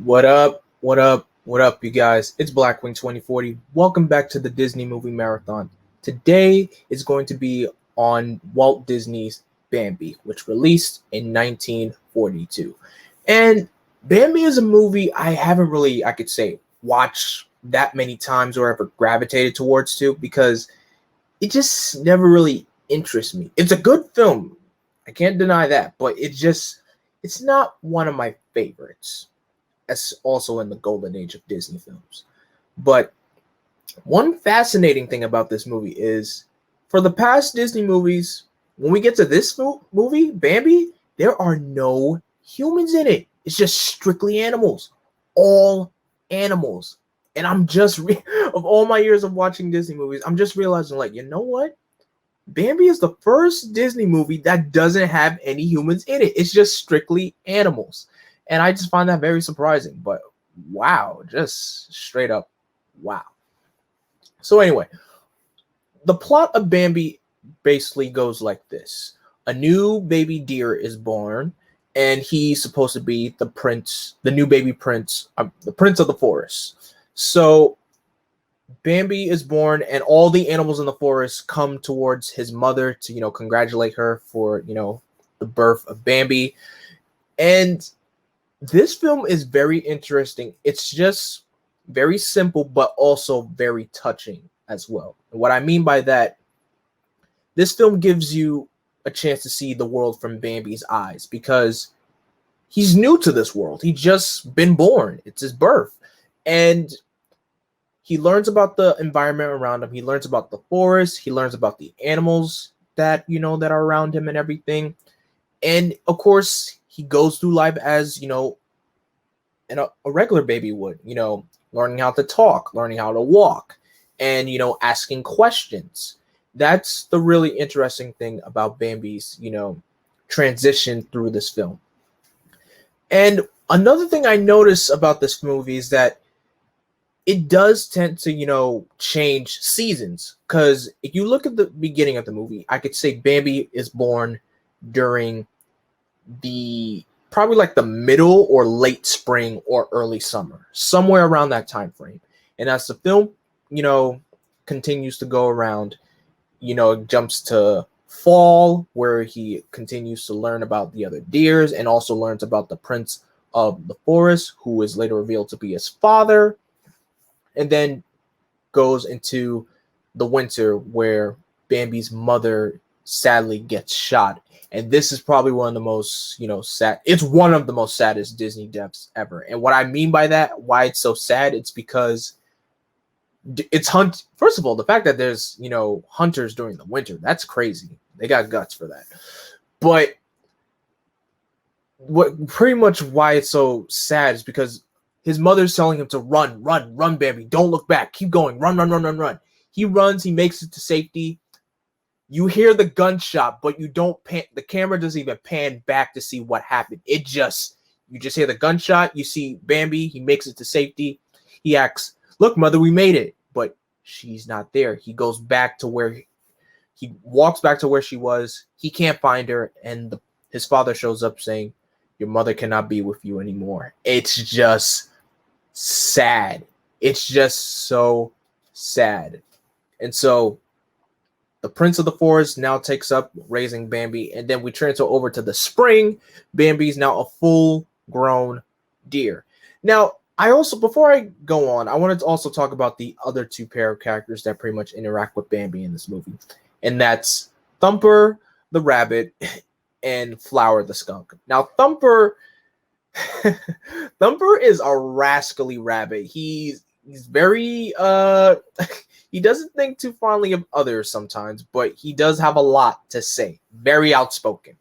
What up? What up? What up, you guys? It's Blackwing 2040. Welcome back to the Disney Movie Marathon. Today is going to be on Walt Disney's Bambi, which released in 1942. And Bambi is a movie I haven't really, I could say, watched that many times or ever gravitated towards to because it just never really interests me. It's a good film. I can't deny that, but it's not one of my favorites as also in the golden age of Disney films. But one fascinating thing about this movie is for the past Disney movies, when we get to this movie, Bambi, there are no humans in it. It's just strictly animals. All animals. And of all my years of watching Disney movies, I'm just realizing, like, you know what? Bambi is the first Disney movie that doesn't have any humans in it. It's just strictly animals. And I just find that very surprising. But wow, just straight up wow. So anyway, the plot of Bambi basically goes like this. A new baby deer is born, and he's supposed to be the prince, the new baby prince, the prince of the forest. So Bambi is born, and all the animals in the forest come towards his mother to, congratulate her for, the birth of Bambi. And this film is very interesting. It's just very simple, but also very touching as well. And what I mean by that, this film gives you a chance to see the world from Bambi's eyes because he's new to this world. He just been born. It's his birth. And he learns about the environment around him. He learns about the forest. He learns about the animals that, that are around him and everything. And of course, he goes through life as, a regular baby would, learning how to talk, learning how to walk, and, asking questions. That's the really interesting thing about Bambi's, transition through this film. And another thing I notice about this movie is that it does tend to, change seasons. Because if you look at the beginning of the movie, I could say Bambi is born during probably like the middle or late spring or early summer, somewhere around that time frame. And as the film, continues to go around, it jumps to fall, where he continues to learn about the other deers and also learns about the prince of the forest, who is later revealed to be his father, and then goes into the winter where Bambi's mother sadly gets shot. And this is probably one of the most, sad. It's one of the most saddest Disney deaths ever. And what I mean by that, why it's so sad, it's because First of all, the fact that there's, hunters during the winter, that's crazy. They got guts for that. But what pretty much why it's so sad is because his mother's telling him to run, Bambi. Don't look back. Keep going. Run, run, run, run, run. He runs. He makes it to safety. You hear the gunshot, but you don't pan. The camera doesn't even pan back to see what happened. You just hear the gunshot. You see Bambi. He makes it to safety. He asks, "Look, mother, we made it." But she's not there. He goes back to he walks back to where she was. He can't find her. And his father shows up saying, "Your mother cannot be with you anymore." It's just sad. It's just so sad. And so the prince of the forest now takes up raising Bambi, and then we transfer over to the spring. Bambi's now a full-grown deer. Now, before I go on, I wanted to also talk about the other two pair of characters that pretty much interact with Bambi in this movie, and that's Thumper the rabbit and Flower the skunk. Now, Thumper is a rascally rabbit. He's very he doesn't think too fondly of others sometimes, but he does have a lot to say. Very outspoken.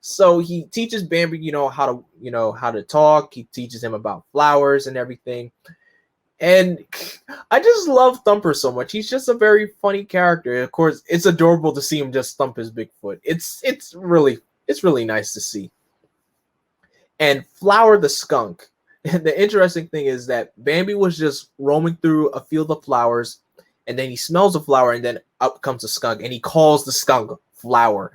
So he teaches Bambi, how to talk. He teaches him about flowers and everything. And I just love Thumper so much. He's just a very funny character. Of course, it's adorable to see him just thump his big foot. It's really nice to see. And Flower the skunk. And the interesting thing is that Bambi was just roaming through a field of flowers, and then he smells a flower, and then up comes a skunk, and he calls the skunk Flower.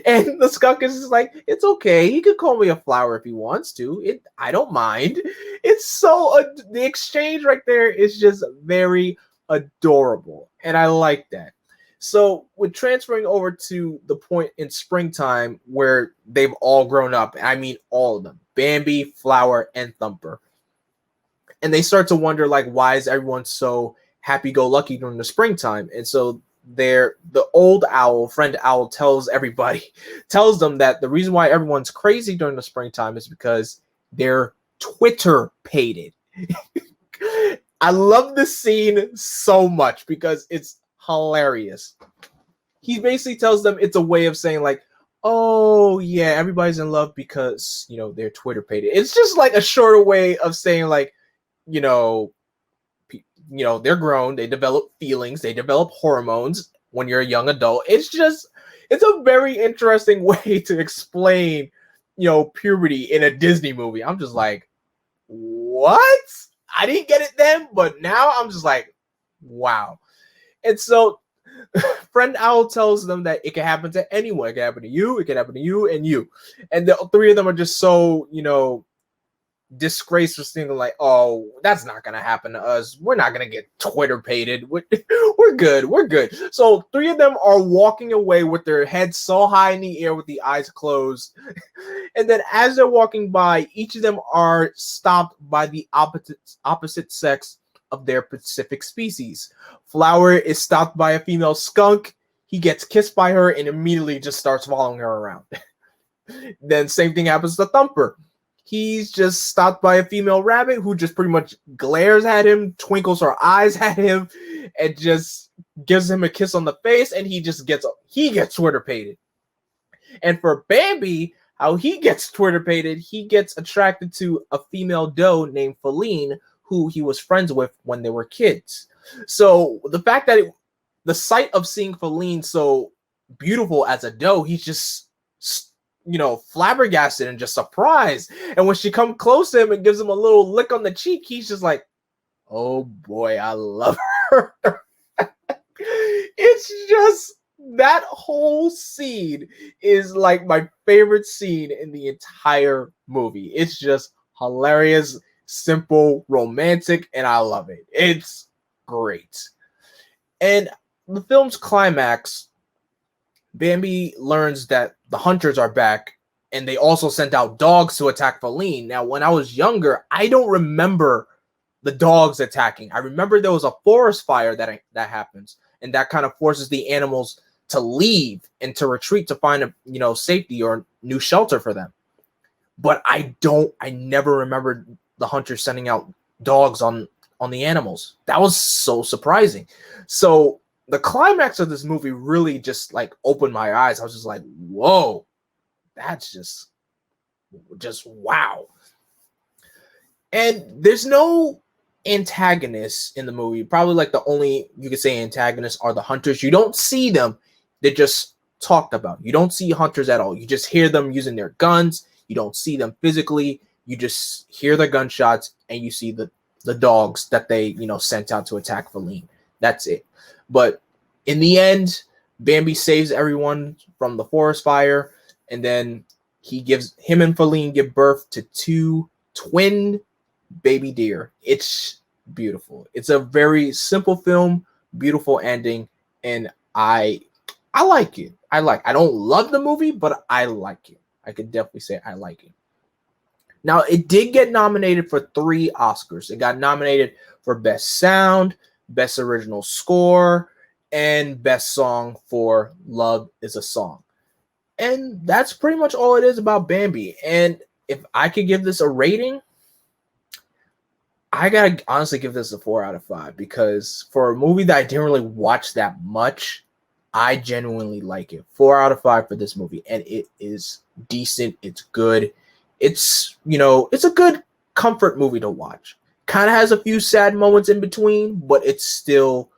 And the skunk is just like, it's okay. He could call me a flower if he wants to. I don't mind. It's so the exchange right there is just very adorable, and I like that. So with transferring over to the point in springtime where they've all grown up, I mean all of them, Bambi, Flower, and Thumper, and they start to wonder like, why is everyone so happy-go-lucky during the springtime? And so the old owl, friend owl, tells them that the reason why everyone's crazy during the springtime is because they're Twitter pated. I love this scene so much because it's hilarious. He basically tells them it's a way of saying like, oh yeah, everybody's in love because, you know, they're Twitter pated. It's just like a shorter way of saying like, you know, they're grown, they develop feelings, they develop hormones when you're a young adult. It's a very interesting way to explain, puberty in a Disney movie. I'm just like, what? I didn't get it then, but now I'm just like, wow. And so friend owl tells them that it can happen to anyone. It can happen to you, it can happen to you, and you. And the three of them are just so, disgraced for thinking like, oh, that's not gonna happen to us. We're not gonna get Twitter pated. We're good. So three of them are walking away with their heads so high in the air with the eyes closed. And then as they're walking by, each of them are stopped by the opposite sex of their specific species. Flower is stopped by a female skunk. He gets kissed by her and immediately just starts following her around. Then same thing happens to Thumper. He's just stopped by a female rabbit who just pretty much glares at him, twinkles her eyes at him, and just gives him a kiss on the face, and he gets Twitter pated. And for Bambi, how he gets Twitter pated, he gets attracted to a female doe named Faline, who he was friends with when they were kids. So the fact that the sight of seeing Faline so beautiful as a doe, he's just flabbergasted and just surprised. And when she comes close to him and gives him a little lick on the cheek, he's just like, oh boy, I love her. It's just, that whole scene is like my favorite scene in the entire movie. It's just hilarious, simple, romantic, and I love it. It's great. And the film's climax, Bambi learns that the hunters are back, and they also sent out dogs to attack Faline. Now, when I was younger, I don't remember the dogs attacking. I remember there was a forest fire that happens, and that kind of forces the animals to leave and to retreat to find safety or new shelter for them. But I never remembered the hunters sending out dogs on the animals. That was so surprising. So the climax of this movie really just like opened my eyes. I was just like, whoa, that's just wow. And there's no antagonists in the movie. Probably like the only, you could say, antagonists are the hunters. You don't see them. They're just talked about. You don't see hunters at all. You just hear them using their guns. You don't see them physically. You just hear the gunshots, and you see the dogs that they, sent out to attack Faline. That's it. But in the end, Bambi saves everyone from the forest fire, and then him and Faline give birth to 2 twin baby deer. It's beautiful. It's a very simple film, beautiful ending, and I like it. I don't love the movie, but I like it. I could definitely say I like it. Now, it did get nominated for 3 Oscars. It got nominated for Best Sound, Best Original Score, and Best Song for Love is a Song. And that's pretty much all it is about Bambi. And if I could give this a rating, I gotta honestly give this a 4 out of 5, because for a movie that I didn't really watch that much, I genuinely like it. 4 out of 5 for this movie, and it is decent. It's good. It's, it's a good comfort movie to watch. Kind of has a few sad moments in between, but it's still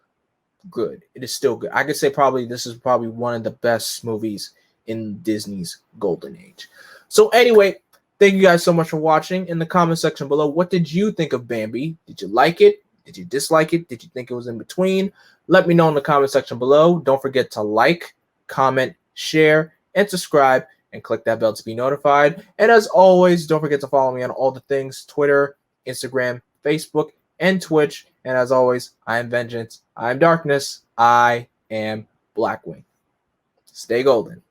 good. It is still good. I could say this is probably one of the best movies in Disney's golden age. So anyway, thank you guys so much for watching. In the comment section below, what did you think of Bambi? Did you like it? Did you dislike it? Did you think it was in between? Let me know in the comment section below. Don't forget to like, comment, share, and subscribe, and click that bell to be notified. And as always, don't forget to follow me on all the things: Twitter, Instagram, Facebook, and Twitch. And as always, I am Vengeance, I am Darkness, I am Blackwing. Stay golden.